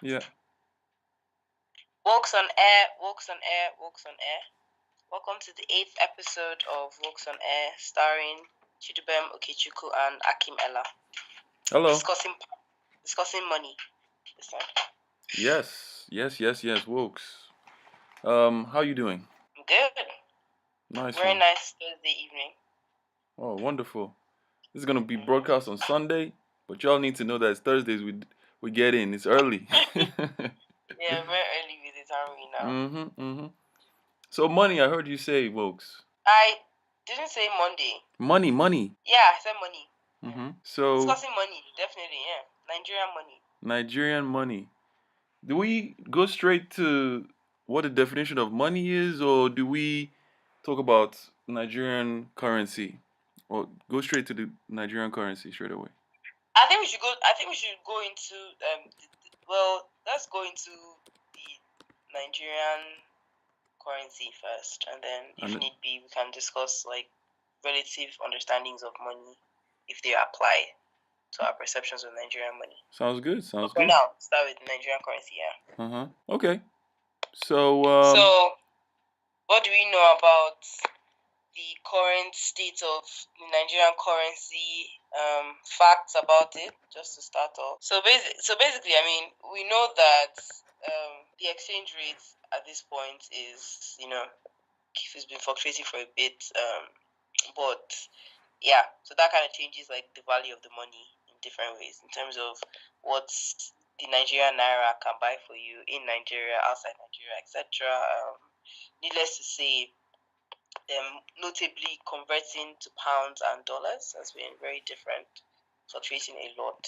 Yeah. Walks on air, walks on air, walks on air. Welcome to the 8th episode of Walks on Air, starring Chidubem, Okechukwu, and Akim-Maria. Hello. Discussing money this time. Yes. Nwokes. How you doing? I'm good. Nice Very one. nice Thursday evening. Oh, wonderful. This is gonna be broadcast on Sunday, but y'all need to know that it's Thursdays we get in. It's early. Yeah, very early with it, aren't we now? So money, I heard you say, Nwokes. I didn't say Monday. Money. Yeah, I said money. So Discussing money, definitely, yeah. Nigerian money. Do we go straight to what the definition of money is, or do we talk about Nigerian currency, or go straight to the Nigerian currency straight away? I think we should go into let's go into the Nigerian currency first, and then if need be, we can discuss like relative understandings of money if they apply to our perceptions of Nigerian money. Sounds good. For now, start with Nigerian currency, yeah. Okay. So what do we know about the current state of the Nigerian currency? Facts about it, just to start off. So basically, I mean, we know that the exchange rate at this point is, it's been fluctuating for a bit, but yeah, so that kind of changes like the value of the money in different ways in terms of what the Nigerian naira can buy for you in Nigeria, outside Nigeria, etc. Needless to say, notably converting to pounds and dollars has been very different, fluctuating a lot.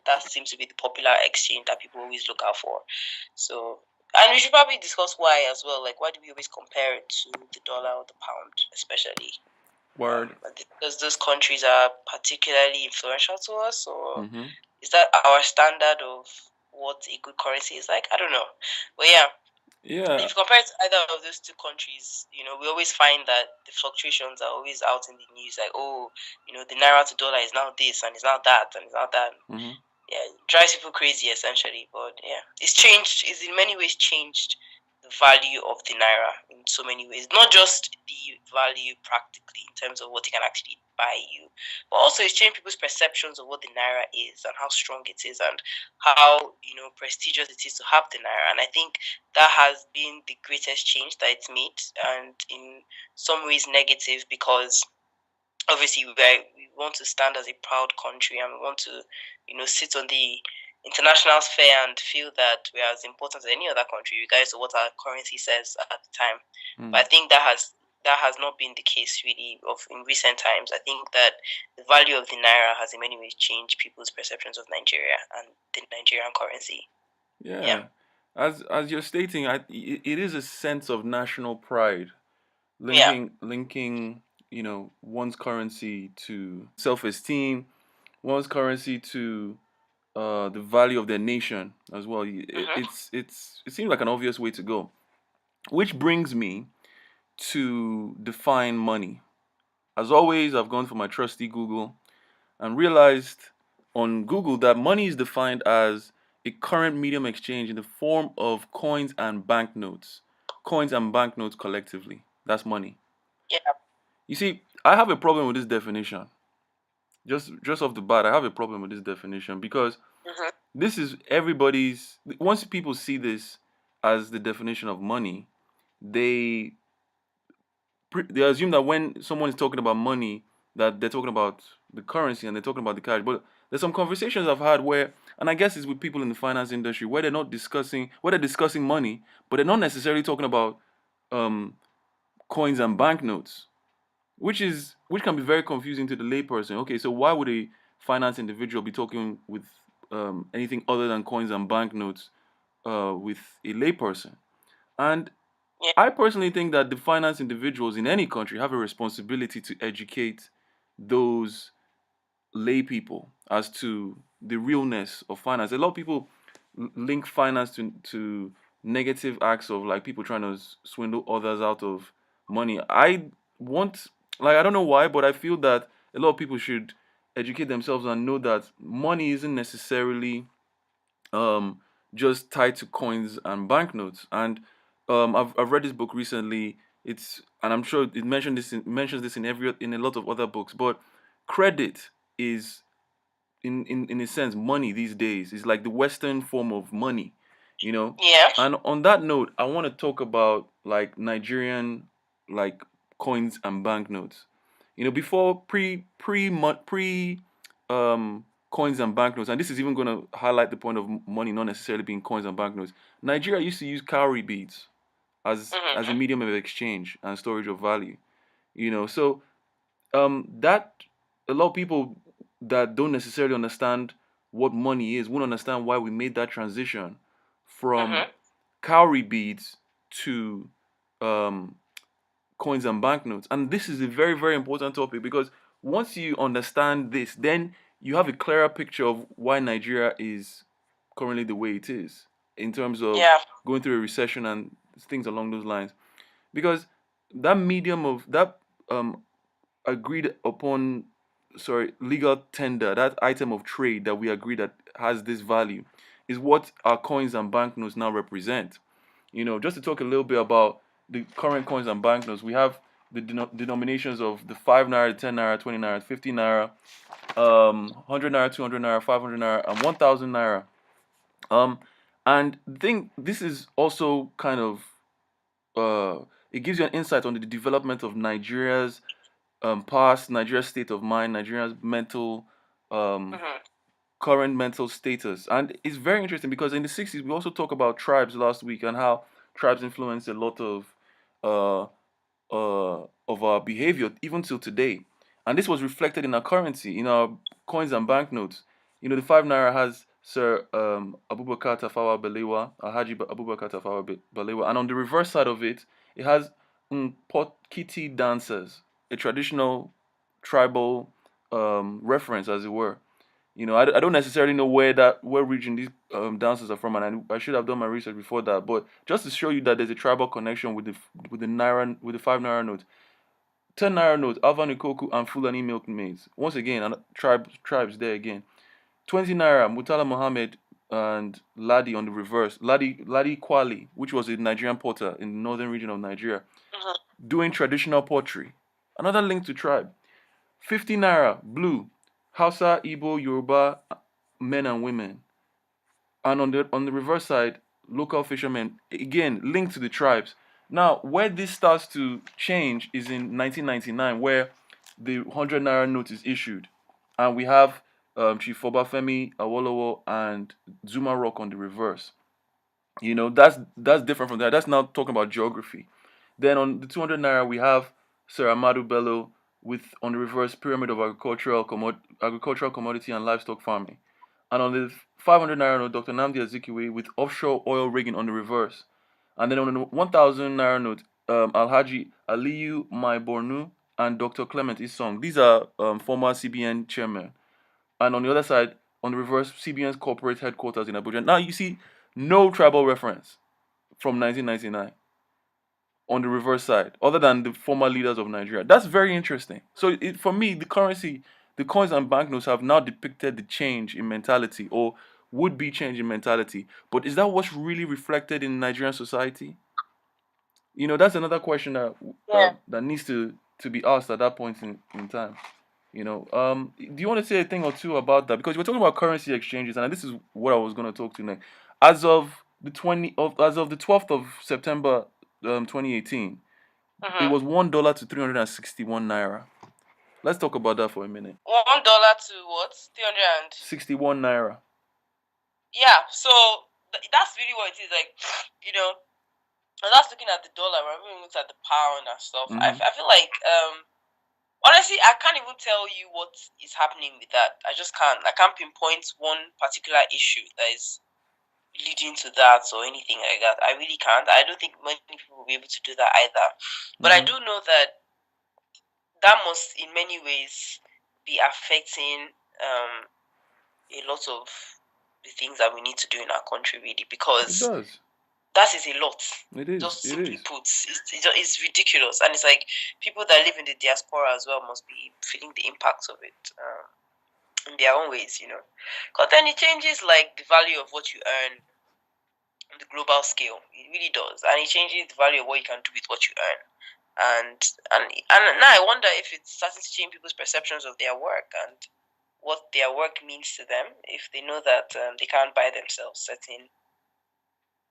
That seems to be the popular exchange that people always look out for. So, and we should probably discuss why as well. Like, why do we always compare it to the dollar or the pound, especially? Because those countries are particularly influential to us, or is that our standard of what a good currency is like? I don't know. But yeah. Yeah. If you compare it to either of those two countries, we always find that the fluctuations are always out in the news. Like, the naira to dollar is now this and it's now that and it's now that. Yeah, it drives people crazy essentially. But yeah, it's changed. It's in many ways changed the value of the naira in so many ways. Not just the value practically in terms of what it can actually buy you, but also it's changed people's perceptions of what the naira is and how strong it is and how prestigious it is to have the naira. And I think that has been the greatest change that it's made, and in some ways negative, because obviously we want to stand as a proud country and we want to sit on the international sphere and feel that we are as important as any other country, regardless of what our currency says at the time. But I think that has not been the case really in recent times. I think that the value of the naira has in many ways changed people's perceptions of Nigeria and the Nigerian currency. Yeah. As you're stating, it is a sense of national pride, linking one's currency to self-esteem, one's currency to the value of their nation as well. It seems like an obvious way to go, which brings me to define money. As always, I've gone for my trusty Google and realized on Google that money is defined as a current medium exchange in the form of coins and banknotes. Coins and banknotes collectively. That's money. Yeah. You see, I have a problem with this definition. Just off the bat, I have a problem with this definition because this is everybody's. Once people see this as the definition of money, they assume that when someone is talking about money, that they're talking about the currency and they're talking about the cash. But there's some conversations I've had where, and I guess it's with people in the finance industry, where they're discussing money, but they're not necessarily talking about coins and banknotes, which can be very confusing to the layperson. Okay, so why would a finance individual be talking with anything other than coins and banknotes with a layperson? And I personally think that the finance individuals in any country have a responsibility to educate those lay people as to the realness of finance. A lot of people link finance to negative acts of like people trying to swindle others out of money. I don't know why, but I feel that a lot of people should educate themselves and know that money isn't necessarily just tied to coins and banknotes. And I've read this book recently. And I'm sure it mentions this in a lot of other books. But credit is in a sense money these days. It's like the Western form of money, you know. Yeah. And on that note, I want to talk about like Nigerian like coins and banknotes. You know, before pre coins and banknotes, and this is even going to highlight the point of money not necessarily being coins and banknotes. Nigeria used to use cowrie beads as a medium of exchange and storage of value. You know, so that a lot of people that don't necessarily understand what money is won't understand why we made that transition from cowrie beads to um, coins and banknotes. And this is a very, very important topic because once you understand this, then you have a clearer picture of why Nigeria is currently the way it is in terms of Yeah. going through a recession and things along those lines. Because that medium of that agreed upon legal tender, that item of trade that we agree that has this value, is what our coins and banknotes now represent. You know, just to talk a little bit about the current coins and banknotes, we have the denominations of the 5 naira, the 10 naira, 20 naira, 50 naira, 100 naira, 200 naira, 500 naira, and 1000 naira. Um, and the thing, this is also kind of it gives you an insight on the development of Nigeria's past, Nigeria's state of mind, Nigeria's mental, um, current mental status. And it's very interesting because in the 60s, we also talked about tribes last week and how tribes influence a lot uh, of our behavior, even till today. And this was reflected in our currency, in our coins and banknotes. You know, the 5 naira has Sir Abubakar Tafawa Balewa, Alhaji Abubakar Tafawa Balewa. And on the reverse side of it, it has Pot Kitty dancers, a traditional tribal reference, as it were. You know, I don't necessarily know where region these dancers are from, and I should have done my research before that. But just to show you that there's a tribal connection with the naira with the 5 naira note, 10 naira note, Alvan Ikoku and Fulani milkmaids. Once again, tribes there again. 20 naira, Mutala Mohammed and Ladi on the reverse. Ladi Kwali, which was a Nigerian potter in the northern region of Nigeria, doing traditional pottery. Another link to tribe. 50 naira, blue, Hausa, Igbo, Yoruba, men and women. And on the reverse side, local fishermen, again, linked to the tribes. Now, where this starts to change is in 1999, where the 100 naira note is issued. And we have Chief Obafemi Awolowo and Zuma Rock on the reverse. You know, that's different from that. That's now talking about geography. Then on the 200 naira, we have Sir Amadu Bello with on the reverse pyramid of agricultural commodity and livestock farming. And on the 500 naira note, Dr. Namdi Azikiwe with offshore oil rigging on the reverse. And then on the 1000 naira note, Alhaji Aliyu Mai Bornu and Dr. Clement Isong. These are former CBN chairmen. And on the other side, on the reverse, CBN's corporate headquarters in Abuja. Now you see no tribal reference from 1999 on the reverse side, other than the former leaders of Nigeria. That's very interesting. So for me, the currency, the coins and banknotes have now depicted the change in mentality or would be change in mentality. But is that what's really reflected in Nigerian society? You know, that's another question that needs to be asked at that point in time. You know, do you want to say a thing or two about that? Because we're talking about currency exchanges, and this is what I was going to talk to next. As of the 12th of September, 2018, it was $1 to 361 naira. Let's talk about that for a minute. $1 to what? 361 naira. Yeah, so that's really what it is. Like, you know, I was looking at the dollar, I even looked at the pound and stuff. I feel like honestly, I can't even tell you what is happening with that. I just can't. I can't pinpoint one particular issue that is leading to that or anything like that. I really can't. I don't think many people will be able to do that either. But I do know that that must, in many ways, be affecting a lot of the things that we need to do in our country, really, because it does. That is a lot. It is. Just simply put, it's ridiculous, and it's like people that live in the diaspora as well must be feeling the impacts of it in their own ways, you know. Because then it changes like the value of what you earn on the global scale. It really does, and it changes the value of what you can do with what you earn. And now I wonder if it's starting to change people's perceptions of their work and what their work means to them if they know that they can't buy themselves certain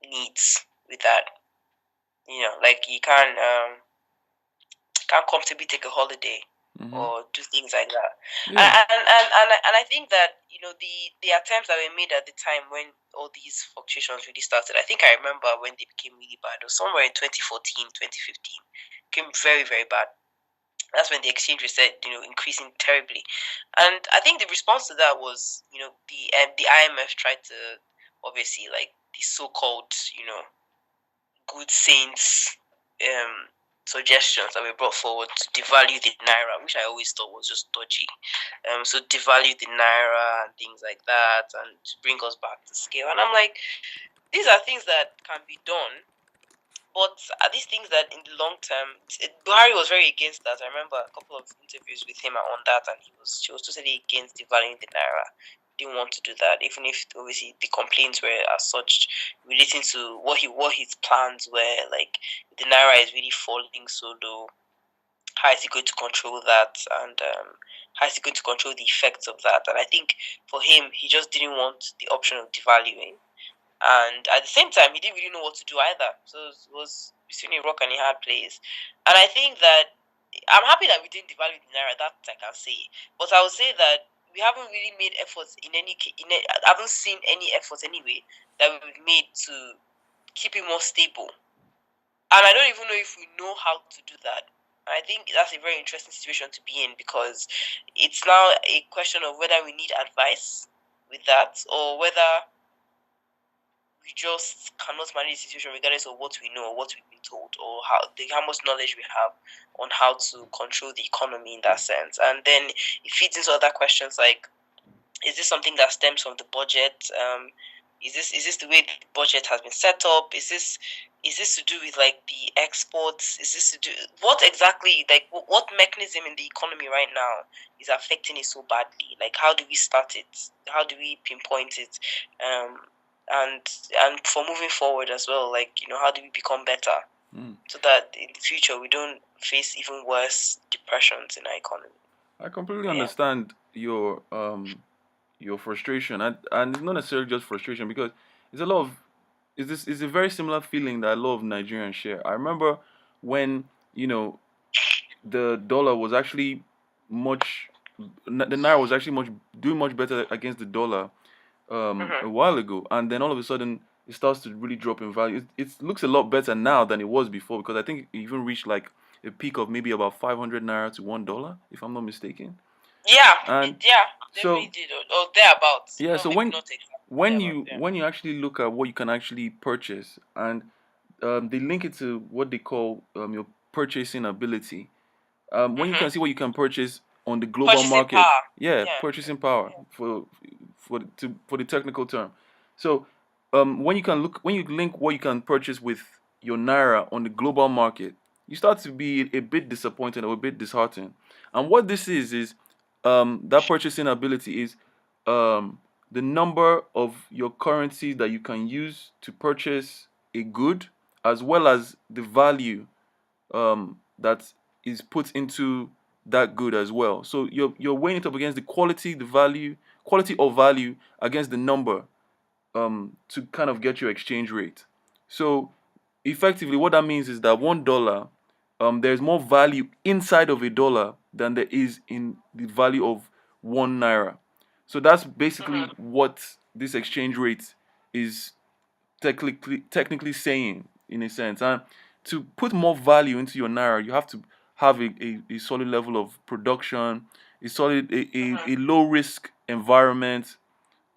needs with that. Like you can't comfortably take a holiday or do things like that. Yeah. And I think that the attempts that were made at the time when all these fluctuations really started. I think I remember when they became really bad. It was somewhere in 2014, 2015. Became very, very bad. That's when the exchange rate started, increasing terribly. And I think the response to that was, the IMF tried to, obviously, like the so-called, good saints suggestions that were brought forward to devalue the naira, which I always thought was just dodgy. So devalue the naira and things like that, and to bring us back to scale. And I'm like, these are things that can be done, but are these things that in the long term, Buhari was very against that. I remember a couple of interviews with him on that, and she was totally against devaluing the naira. Didn't want to do that, even if obviously the complaints were as such relating to what his plans were. Like the naira is really falling so low. How is he going to control that, and how is he going to control the effects of that? And I think for him, he just didn't want the option of devaluing, and at the same time, he didn't really know what to do either. So it was between a rock and a hard place. And I think that I'm happy that we didn't devalue the naira. That I can say, but I would say that we haven't really made efforts I haven't seen any efforts anyway that we've made to keep it more stable. And I don't even know if we know how to do that. I think that's a very interesting situation to be in, because it's now a question of whether we need advice with that, or whether we just cannot manage the situation regardless of what we know or what we've been told, or how much knowledge we have on how to control the economy in that sense. And then it feeds into other questions like, is this something that stems from the budget? Is this the way the budget has been set up? Is this to do with like the exports? Is this to do what exactly, like what mechanism in the economy right now is affecting it so badly? Like how do we start it? How do we pinpoint it? And for moving forward as well, like how do we become better so that in the future we don't face even worse depressions in our economy? I completely understand your frustration, and it's not necessarily just frustration, because it's a lot of it's a very similar feeling that a lot of Nigerians share. I remember when the dollar was actually the naira was actually doing much better against the dollar a while ago, and then all of a sudden it starts to really drop in value. It looks a lot better now than it was before, because I think it even reached like a peak of maybe about 500 naira to $1, if I'm not mistaken. Yeah, And definitely did, or thereabouts. yeah, No, so maybe not exactly when you actually look at what you can actually purchase, and they link it to what they call your purchasing ability. When you can see what you can purchase on the global purchasing market, power. yeah, purchasing power for the technical term. So when you link what you can purchase with your naira on the global market, you start to be a bit disappointed or a bit disheartened. And what this is that purchasing ability is the number of your currency that you can use to purchase a good, as well as the value that is put into that good as well. So you're weighing it up against the quality or value against the number to kind of get your exchange rate. So effectively, what that means is that $1, there's more value inside of a dollar than there is in the value of one naira. So that's basically what this exchange rate is technically saying, in a sense. And to put more value into your naira, you have to have a solid level of production, a low risk environment,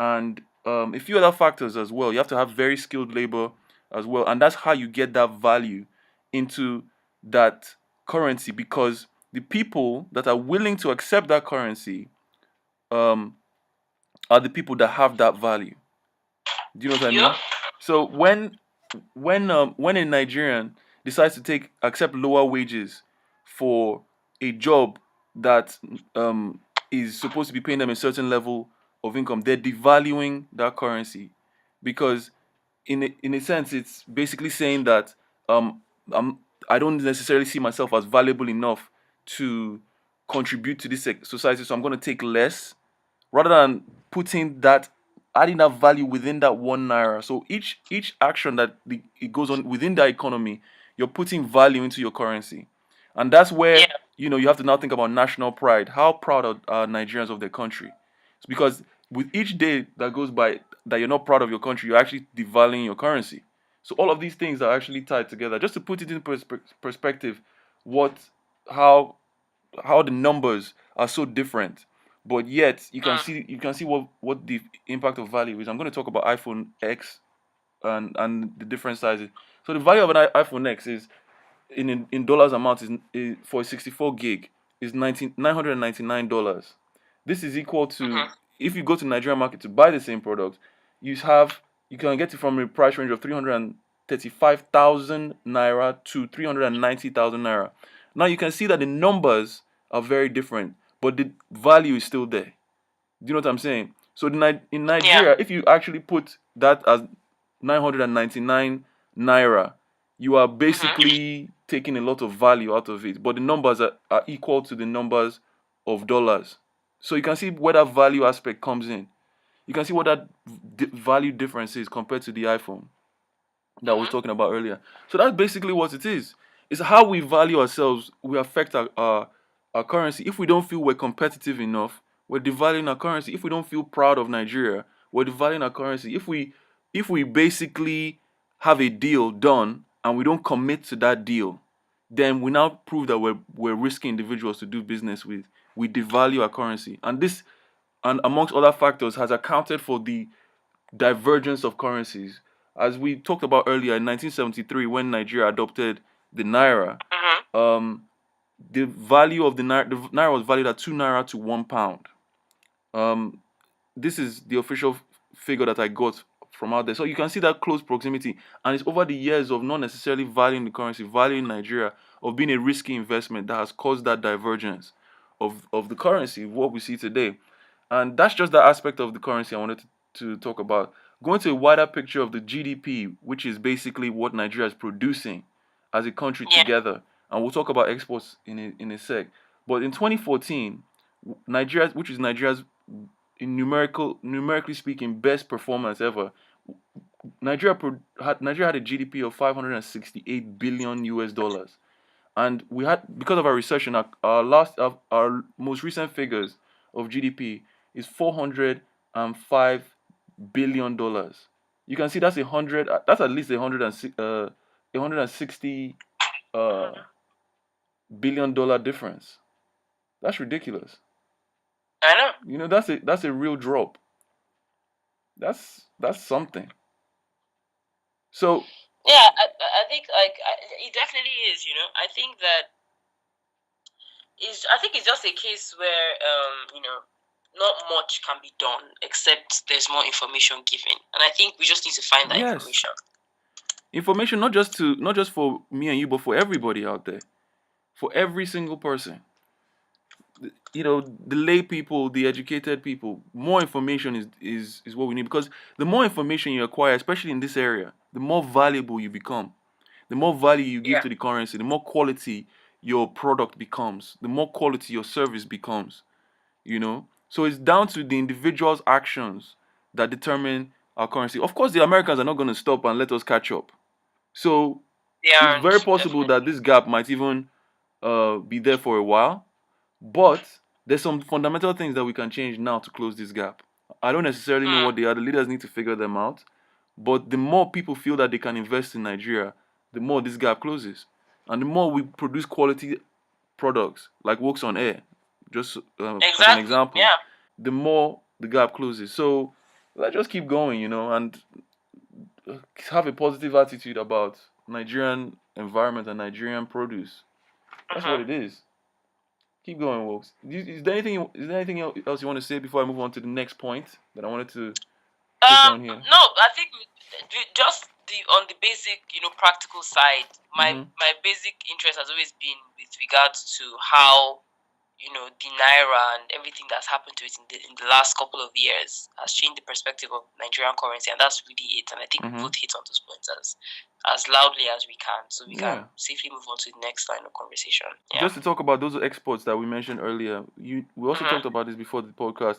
and a few other factors as well. You have to have very skilled labor as well, and that's how you get that value into that currency, because the people that are willing to accept that currency um, are the people that have that value. Do you know what I mean? So when a Nigerian decides to accept lower wages for a job that is supposed to be paying them a certain level of income, they're devaluing that currency, because in a sense, it's basically saying that um I'm I don't necessarily see myself as valuable enough to contribute to this society, so I'm going to take less rather than putting that adding that value within that 1 naira. So each action that it goes on within that economy, you're putting value into your currency, and that's where you have to now think about national pride. How proud are Nigerians of their country? It's because with each day that goes by that you're not proud of your country, you're actually devaluing your currency. So all of these things are actually tied together. Just to put it in perspective, what how how the numbers are so different, but yet you can see what the impact of value is. I'm going to talk about iPhone X and the different sizes. So the value of an iPhone X is in dollars amount is for a 64 gig is $999. This is equal to, if you go to Nigerian market to buy the same product, you have you can get it from a price range of 335,000 naira to 390,000 naira. Now you can see that the numbers are very different, but the value is still there. Do you know what I'm saying? So in Nigeria, if you actually put that as 999 naira, you are basically taking a lot of value out of it. But the numbers are equal to the numbers of dollars. So you can see where that value aspect comes in. You can see what that value difference is compared to the iPhone that I was talking about earlier. So that's basically what it is. It's how we value ourselves. We affect our currency. If we don't feel we're competitive enough, we're devaluing our currency. If we don't feel proud of Nigeria, we're devaluing our currency. If we basically have a deal done and we don't commit to that deal, then we now prove that we're risky individuals to do business with. We devalue our currency, and this, and amongst other factors, has accounted for the divergence of currencies. As we talked about earlier, in 1973, when Nigeria adopted the naira, um, the value of the naira was valued at 2 naira to £1. Um, this is the official figure that I got from out there. So you can see that close proximity, and it's over the years of not necessarily valuing the currency, valuing Nigeria, of being a risky investment that has caused that divergence of the currency, what we see today. And that's just the aspect of the currency I wanted to talk about. Going to a wider picture of the GDP, which is basically what Nigeria is producing as a country together. And we'll talk about exports in a sec. But in 2014, Nigeria, which is Nigeria's in numerically speaking best performance ever, Nigeria had a GDP of 568 billion US dollars, and we had, because of our recession, our most recent figures of GDP is $405 billion. You can see that's at least 160 $160 billion difference. That's ridiculous. I know. That's a real drop. That's something. So I think it definitely is. I think it's just a case where not much can be done except there's more information given, and I think we just need to find that information. Information, not just for me and you, but for everybody out there, for every single person. The lay people, the educated people. More information is what we need, because the more information you acquire, especially in this area, the more valuable you become. The more value you give to the currency, the more quality your product becomes, the more quality your service becomes. So it's down to the individual's actions that determine our currency. Of course, the Americans are not going to stop and let us catch up. So it's very possible that this gap might even be there for a while. But there's some fundamental things that we can change now to close this gap. I don't necessarily know what they are. The leaders need to figure them out. But the more people feel that they can invest in Nigeria, the more this gap closes. And the more we produce quality products like Nwokes on Air, just as an example, the more the gap closes. So let's just keep going, and have a positive attitude about Nigerian environment and Nigerian produce. That's what it is. Keep going, Nwokes. Is there anything else you want to say before I move on to the next point that I wanted to take on here? No, I think just on the basic, practical side, my basic interest has always been with regards to how the naira and everything that's happened to it in the last couple of years has changed the perspective of Nigerian currency, and that's really it. And I think we both hit on those points as loudly as we can, so we can safely move on to the next line of conversation. Yeah. Just to talk about those exports that we mentioned earlier, we also talked about this before the podcast.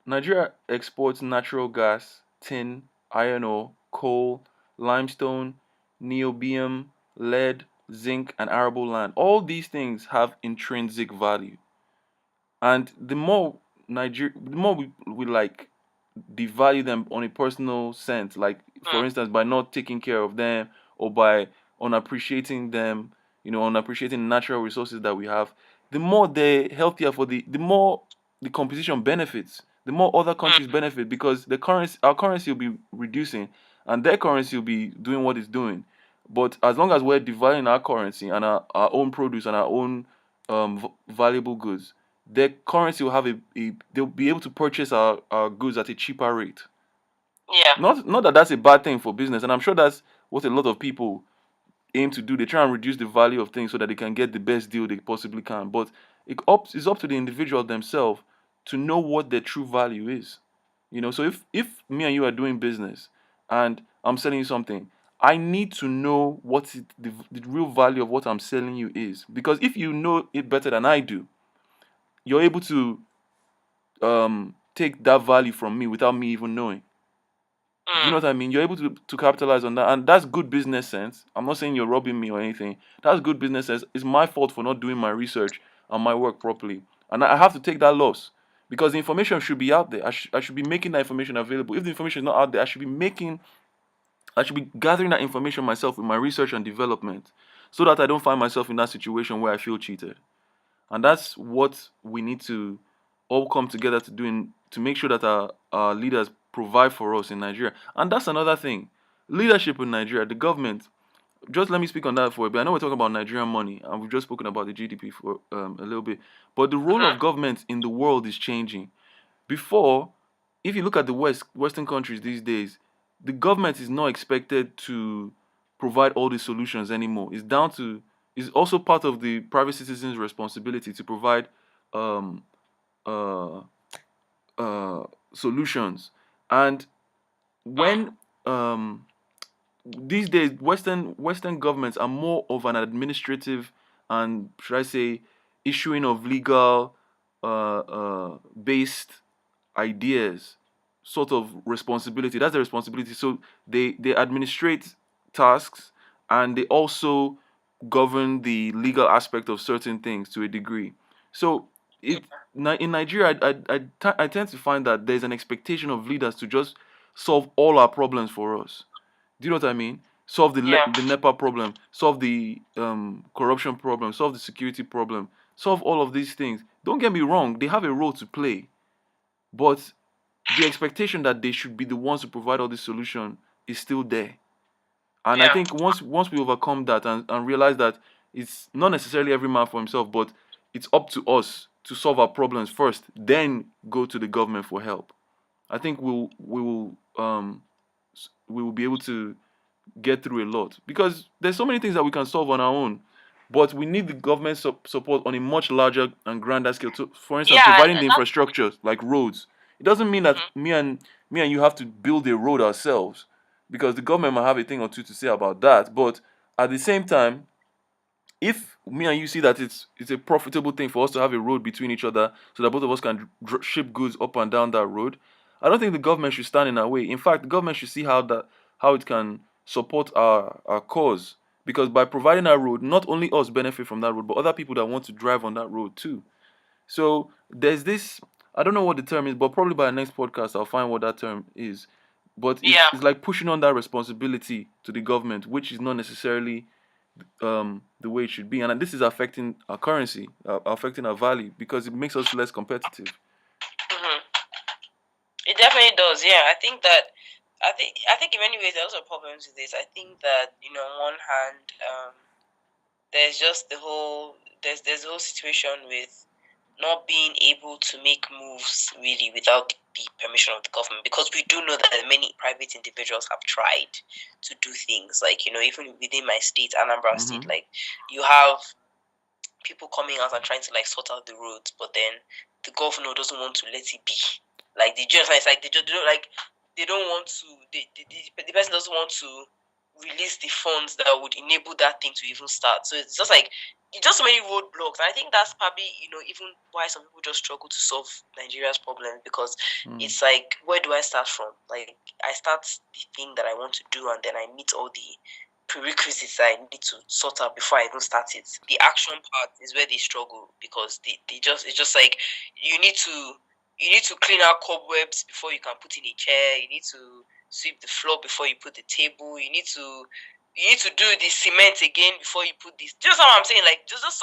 Nigeria exports natural gas, tin, iron ore, coal, limestone, niobium, lead, zinc, and arable land. All these things have intrinsic value. And the more we like devalue them on a personal sense, like for instance, by not taking care of them or by unappreciating them, unappreciating natural resources that we have, the more they're healthier the more the composition benefits, the more other countries benefit because our currency will be reducing and their currency will be doing what it's doing. But as long as we're devaluing our currency and our own produce and our own valuable goods, their currency will have they'll be able to purchase our goods at a cheaper rate. Yeah. Not that that's a bad thing for business, and I'm sure that's what a lot of people aim to do. They try and reduce the value of things so that they can get the best deal they possibly can. But it's up to the individual themselves to know what their true value is. So if me and you are doing business and I'm selling you something, I need to know the real value of what I'm selling you is. Because if you know it better than I do, you're able to take that value from me without me even knowing. Do you know what I mean? You're able to capitalize on that, and that's good business sense. I'm not saying you're robbing me or anything. That's good business sense. It's my fault for not doing my research and my work properly, and I have to take that loss because the information should be out there. I should be making that information available. If the information is not out there, I should be gathering that information myself with my research and development, so that I don't find myself in that situation where I feel cheated. And that's what we need to all come together to do to make sure that our leaders provide for us in Nigeria. And that's another thing. Leadership in Nigeria, the government, just let me speak on that for a bit. I know we're talking about Nigerian money and we've just spoken about the GDP for a little bit. But the role of government in the world is changing. Before, if you look at the Western countries these days, the government is not expected to provide all the solutions anymore. It's also part of the private citizen's responsibility to provide um, uh, solutions. And when these days Western governments are more of an administrative and should I say issuing of legal based ideas sort of responsibility. That's their responsibility. So they administrate tasks and they also govern the legal aspect of certain things to a degree. So in Nigeria, I tend to find that there's an expectation of leaders to just solve all our problems for us. Do you know what I mean? Solve the NEPA problem, solve the corruption problem, solve the security problem, solve all of these things. Don't get me wrong, they have a role to play, but the expectation that they should be the ones to provide all the solution is still there. And I think once we overcome that and realize that it's not necessarily every man for himself, but it's up to us to solve our problems first, then go to the government for help. I think we will be able to get through a lot because there's so many things that we can solve on our own, but we need the government support on a much larger and grander scale. So, for instance, providing the infrastructure like roads. It doesn't mean that me and you have to build a road ourselves because the government might have a thing or two to say about that. But at the same time, if me and you see that it's a profitable thing for us to have a road between each other so that both of us can ship goods up and down that road, I don't think the government should stand in our way. In fact, the government should see how it can support our cause because by providing that road, not only us benefit from that road, but other people that want to drive on that road too. So there's this, I don't know what the term is, but probably by the next podcast I'll find what that term is. But it's like pushing on that responsibility to the government, which is not necessarily the way it should be, and this is affecting our currency, affecting our value because it makes us less competitive. It definitely does. Yeah, I think in many ways there's also problems with this. I think that on one hand, there's just there's the whole situation with not being able to make moves really without the permission of the government, because we do know that many private individuals have tried to do things like even within my state, Anambra State, like you have people coming out and trying to like sort out the roads, but then the governor doesn't want to let it be. Like the just it's like they don't like they don't want to the person doesn't want to release the funds that would enable that thing to even start. So it's just like just so many roadblocks. And I think that's probably, even why some people just struggle to solve Nigeria's problem, because it's like, where do I start from? Like, I start the thing that I want to do, and then I meet all the prerequisites I need to sort out before I even start it. The action part is where they struggle, because it's just like you need to clean out cobwebs before you can put in a chair. You need to sweep the floor before you put the table. You need to do the cement again before you put this. Just what I'm saying, like there's just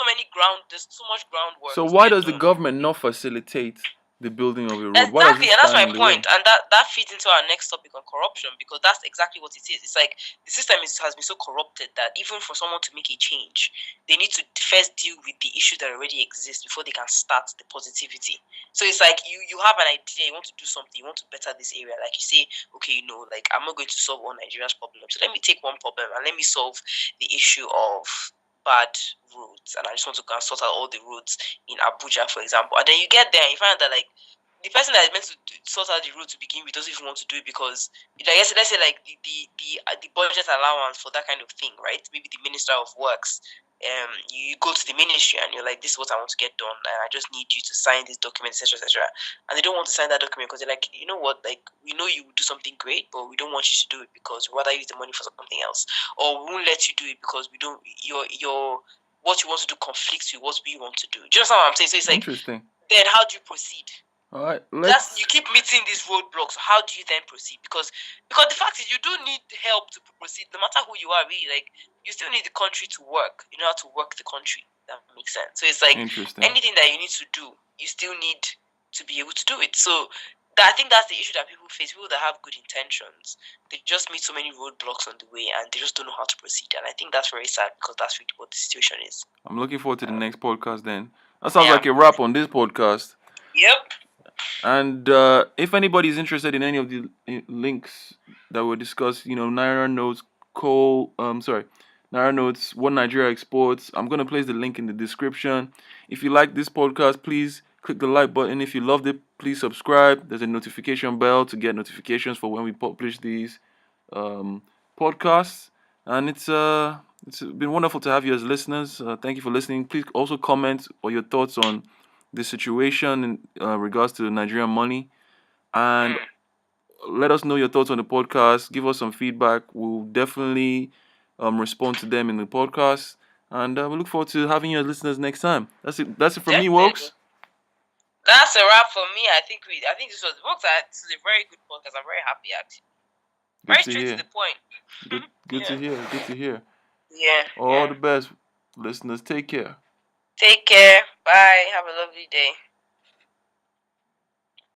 there's so much groundwork. So why does the government not facilitate the building of a road? Why does Exactly, it and that's my stand in the way? point. And that feeds into our next topic on corruption, because that's exactly what it is. It's like the system has been so corrupted that even for someone to make a change, they need to first deal with the issue that already exists before they can start the positivity. So it's like you have an idea, you want to do something, you want to better this area. Like you say, okay, like I'm not going to solve all Nigeria's problems. So let me take one problem and let me solve the issue of bad roads, and I just want to go and sort out all the roads in Abuja, for example. And then you get there and you find out that like the person that is meant to sort out the road to begin with doesn't even want to do it, because I guess let's say like the budget allowance for that kind of thing, right? Maybe the Minister of Works, you go to the ministry and you're like, this is what I want to get done, and I just need you to sign this document, etc., etc. And they don't want to sign that document because they're like, you know what, like we know you will do something great, but we don't want you to do it because we'd rather use the money for something else, or we won't let you do it because we don't your what you want to do conflicts with what we want to do. Do you understand what I'm saying? So it's like, interesting. Then how do you proceed? All right, you keep meeting these roadblocks. How do you then proceed? Because the fact is, you do need help to proceed. No matter who you are, really, like you still need the country to work. You know how to work the country. That makes sense. So it's like anything that you need to do, you still need to be able to do it. So I think that's the issue that people face. People that have good intentions, they just meet so many roadblocks on the way, and they just don't know how to proceed. And I think that's very sad, because that's really what the situation is. I'm looking forward to the next podcast. Then that sounds like a wrap on this podcast. Yep. And if anybody is interested in any of the links that were discussed, Naira Notes, Naira Notes, what Nigeria exports, I'm going to place the link in the description. If you like this podcast, please click the like button. If you loved it, please subscribe. There's a notification bell to get notifications for when we publish these podcasts. And it's been wonderful to have you as listeners. Thank you for listening. Please also comment or your thoughts on the situation in regards to Nigerian Money, and let us know your thoughts on the podcast. Give us some feedback. We'll definitely respond to them in the podcast, and we look forward to having you as listeners next time. That's it from me, Nwokes. That's a wrap for me. I think this was This is a very good podcast. I'm very happy, actually. Very straight to the point. Good to hear. Good to hear. Yeah. All the best, listeners. Take care. Take care. Bye. Have a lovely day.